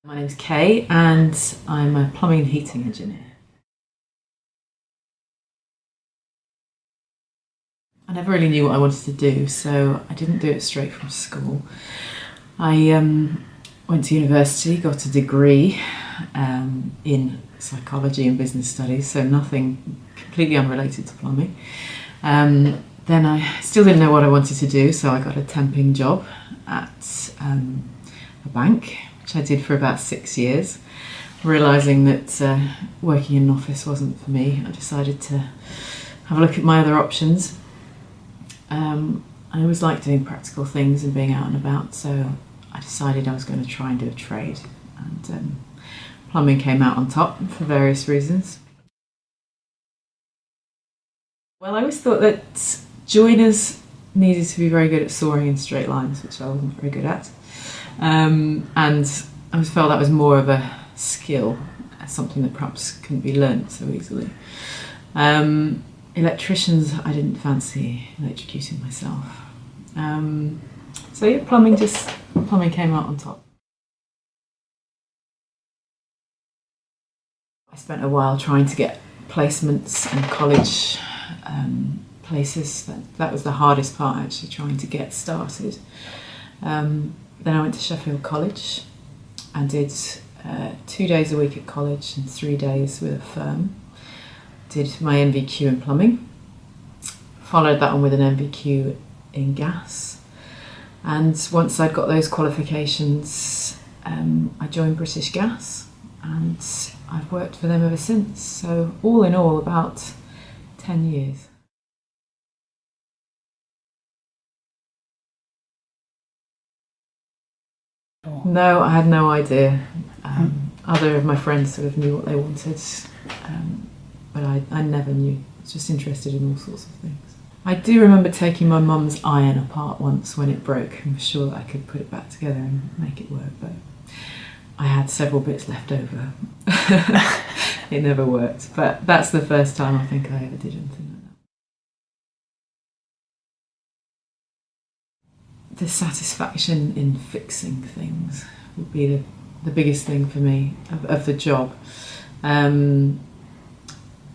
My name's Kay and I'm a plumbing and heating engineer. I never really knew what I wanted to do, so I didn't do it straight from school. I went to university, got a degree in psychology and business studies, so nothing completely unrelated to plumbing. Then I still didn't know what I wanted to do, so I got a temping job at a bank, which I did for about 6 years. Realising that working in an office wasn't for me, I decided to have a look at my other options. I always liked doing practical things and being out and about, so I decided I was going to try and do a trade. And plumbing came out on top for various reasons. Well, I always thought that joiners needed to be very good at sawing in straight lines, which I wasn't very good at. And I always felt that was more of a skill, something that perhaps couldn't be learnt so easily. Electricians, I didn't fancy electrocuting myself. So yeah, plumbing came out on top. I spent a while trying to get placements in college places. That was the hardest part, actually, trying to get started. Then I went to Sheffield College and did 2 days a week at college and 3 days with a firm. Did my NVQ in plumbing, followed that on with an NVQ in gas, and once I'd got those qualifications I joined British Gas and I've worked for them ever since, so all in all about 10 years. No, I had no idea. Other of my friends sort of knew what they wanted, but I never knew. I was just interested in all sorts of things. I do remember taking my mum's iron apart once when it broke and was sure that I could put it back together and make it work, but I had several bits left over. It never worked, but that's the first time I think I ever did anything like that. The satisfaction in fixing things would be the biggest thing for me of the job. And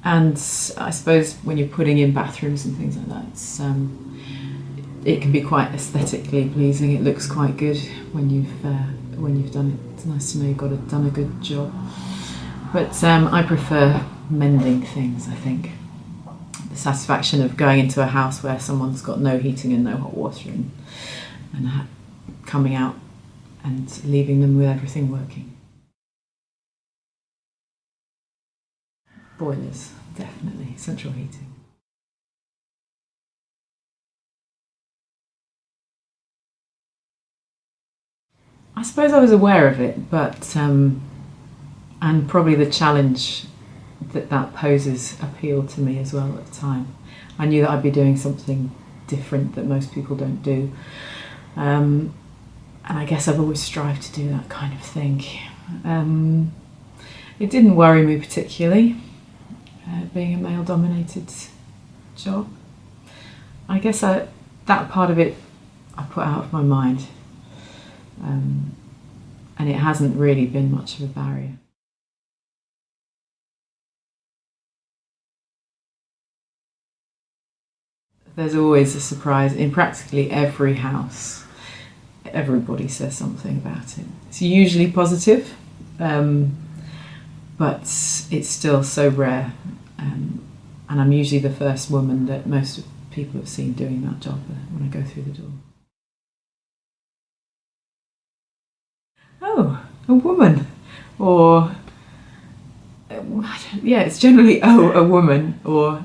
I suppose when you're putting in bathrooms and things like that, it can be quite aesthetically pleasing. It looks quite good when you've done it. It's nice to know you've done a good job. But I prefer mending things, I think. The satisfaction of going into a house where someone's got no heating and no hot water and coming out and leaving them with everything working. Boilers, definitely. Central heating. I suppose I was aware of it, but and probably the challenge that poses appealed to me as well at the time. I knew that I'd be doing something different that most people don't do, and I guess I've always strived to do that kind of thing. It didn't worry me particularly, being a male-dominated job. I guess that part of it I put out of my mind, and it hasn't really been much of a barrier. There's always a surprise in practically every house. Everybody says something about it. It's usually positive, but it's still so rare, and I'm usually the first woman that most people have seen doing that job when I go through the door. Oh, a woman, or yeah, it's generally a woman, or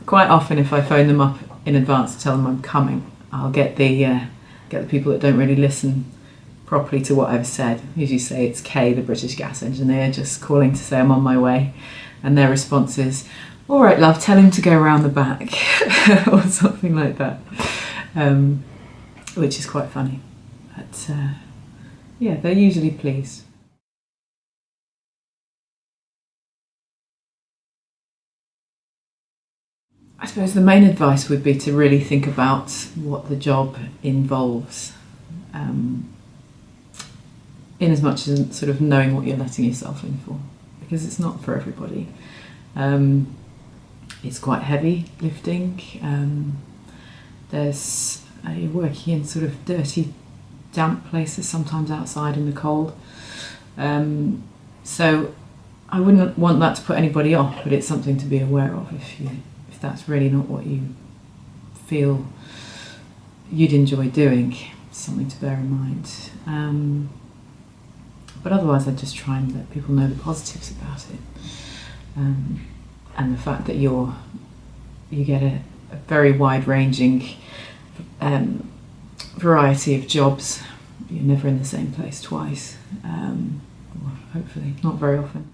quite often if I phone them up in advance to tell them I'm coming, I'll get the people that don't really listen properly to what I've said. I usually say it's Kay, the British Gas engineer, just calling to say I'm on my way, and their response is, "All right, love, tell him to go around the back," or something like that, which is quite funny. But yeah, they're usually pleased. I suppose the main advice would be to really think about what the job involves. in as much as sort of knowing what you're letting yourself in for, because it's not for everybody. It's quite heavy lifting. You're working in sort of dirty, damp places, sometimes outside in the cold. So I wouldn't want that to put anybody off, but it's something to be aware of if that's really not what you feel you'd enjoy doing. Something to bear in mind. But otherwise, I just try and let people know the positives about it, and the fact that you get a very wide-ranging variety of jobs. You're never in the same place twice, or hopefully not very often.